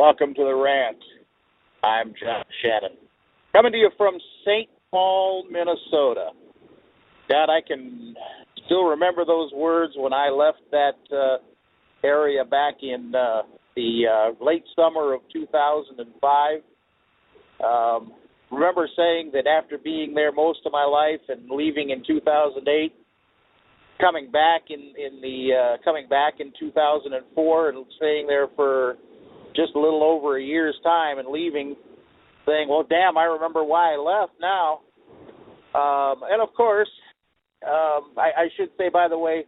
Welcome to the Rant. I'm John Shannon. Coming to you from St. Paul, Minnesota. God, I can still remember those words when I left that area back in the late summer of 2005. Remember saying that after being there most of my life and leaving in 2008, coming back in 2004 and staying there for just a little over a year's time and leaving, saying, well, damn, I remember why I left now. And, of course, I should say, by the way,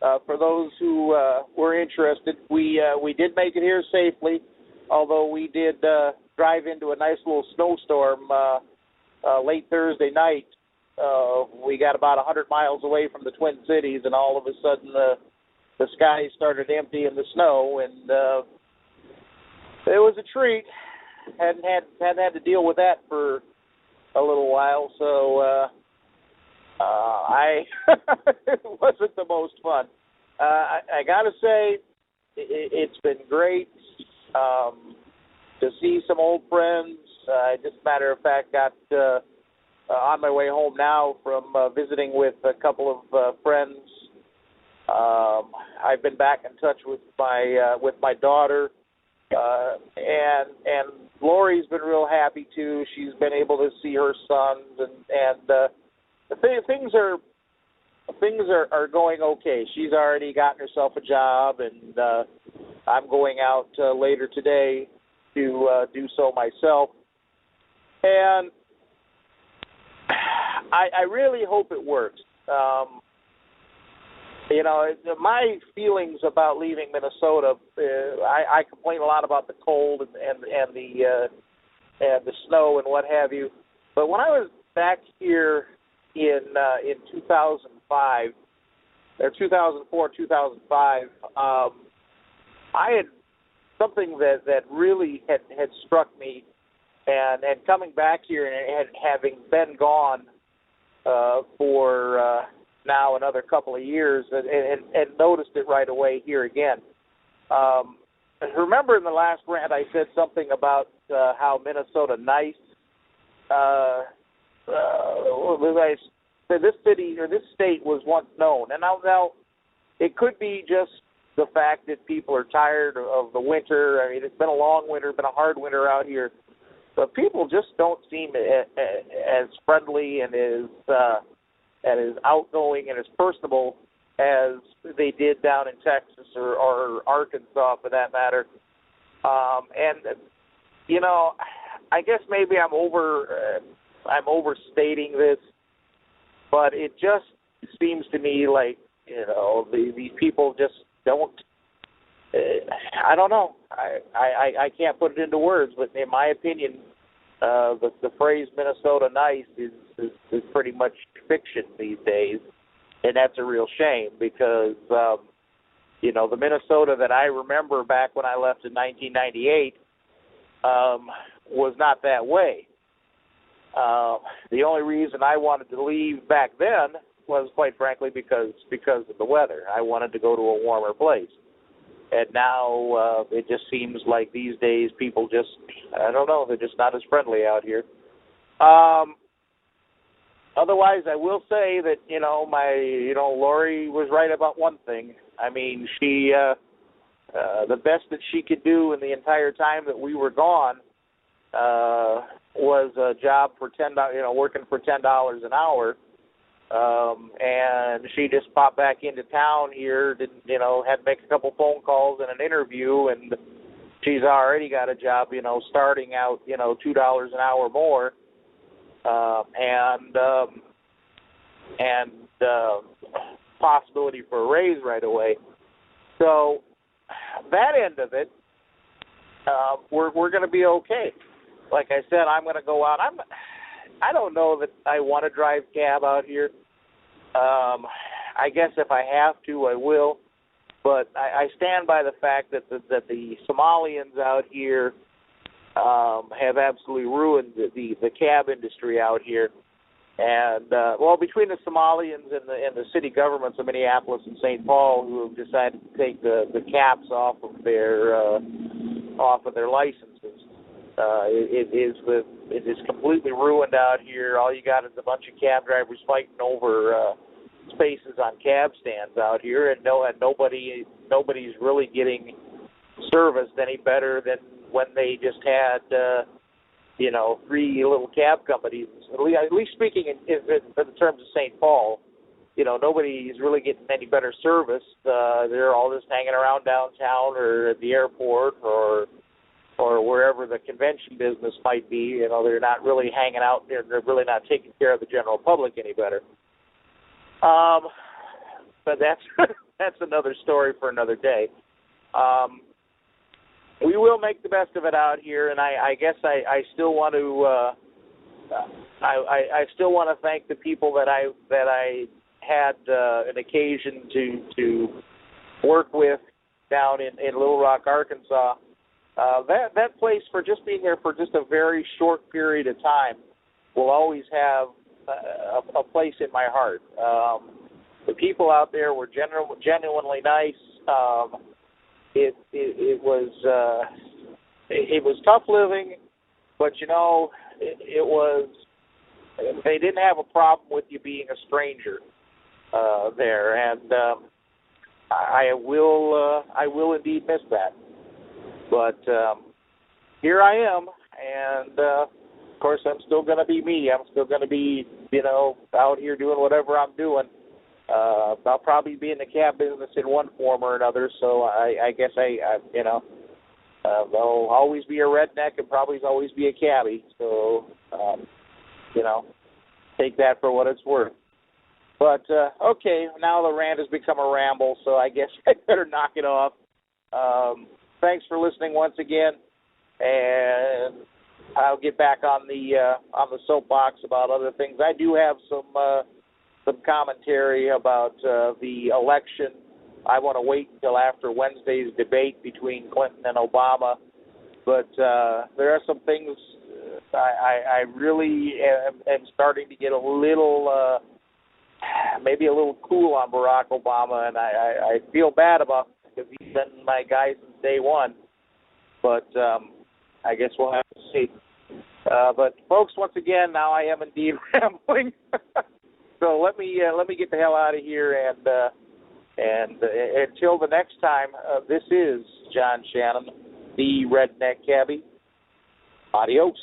for those who were interested, we did make it here safely, although we did drive into a nice little snowstorm late Thursday night. We got about 100 miles away from the Twin Cities, and all of a sudden the sky started emptying the snow, and it was a treat. Hadn't had to deal with that for a little while, so it wasn't the most fun. I got to say, it's been great to see some old friends. Just a matter of fact, got on my way home now from visiting with a couple of friends. I've been back in touch with my daughter, and Lori's been real happy too. She's been able to see her sons, and things are going okay. She's already gotten herself a job, and I'm going out later today to do so myself. And I really hope it works. My feelings about leaving Minnesota, I complain a lot about the cold and the snow and what have you. But when I was back here in 2005 or 2004, 2005, I had something that really had struck me, and coming back here and having been gone for now another couple of years, and noticed it right away here again. Remember in the last rant I said something about how Minnesota nice. This city or this state was once known, and now it could be just the fact that people are tired of the winter. I mean, it's been a long winter, been a hard winter out here, but people just don't seem as friendly and as outgoing and as personable as they did down in Texas or Arkansas, for that matter. I guess maybe I'm overstating this, but it just seems to me like these people just don't. I don't know. I can't put it into words, but in my opinion, the phrase "Minnesota nice" is pretty much fiction these days, and that's a real shame because the Minnesota that I remember back when I left in 1998 was not that way. The only reason I wanted to leave back then was, quite frankly, because of the weather. I wanted to go to a warmer place. And now it just seems like these days people just, I don't know, they're just not as friendly out here. Otherwise, I will say that, Lori was right about one thing. I mean, she, the best that she could do in the entire time that we were gone was a job for working for $10 an hour. And she just popped back into town here, had to make a couple phone calls and an interview, and she's already got a job, starting out, $2 an hour more, and possibility for a raise right away. So that end of it, we're going to be okay. Like I said, I'm going to go out. I don't know that I want to drive cab out here. I guess if I have to, I will. But I stand by the fact that the Somalians out here have absolutely ruined the cab industry out here. And between the Somalians and the city governments of Minneapolis and St. Paul, who have decided to take the caps off of their off of their licenses. It is completely ruined out here. All you got is a bunch of cab drivers fighting over spaces on cab stands out here, and nobody's really getting serviced any better than when they just had 3 little cab companies. At least speaking in terms of St. Paul, nobody's really getting any better service. They're all just hanging around downtown or at the airport or wherever the convention business might be. They're not really hanging out there. They're really not taking care of the general public any better. But that's another story for another day. We will make the best of it out here, and I guess I still want to I still want to thank the people that I had an occasion to work with down in Little Rock, Arkansas. That place, for just being there for just a very short period of time, will always have a place in my heart. The people out there were genuinely nice. It was tough living, but they didn't have a problem with you being a stranger there, and I will indeed miss that. But here I am, and of course I'm still going to be me. I'm still going to be out here doing whatever I'm doing. I'll probably be in the cab business in one form or another, so I guess I'll always be a redneck and probably always be a cabbie. So, take that for what it's worth. But, okay, now the rant has become a ramble, so I guess I better knock it off. Thanks for listening once again, and I'll get back on the soapbox about other things. I do have some commentary about the election. I want to wait until after Wednesday's debate between Clinton and Obama, but there are some things I really am starting to get a little, maybe a little cool on Barack Obama, and I feel bad about it because he's been my guy since day one, but I guess we'll have to see. But folks, once again, now I am indeed rambling. So let me get the hell out of here, and until the next time, this is John Shannon, the Redneck Cabbie. Adios.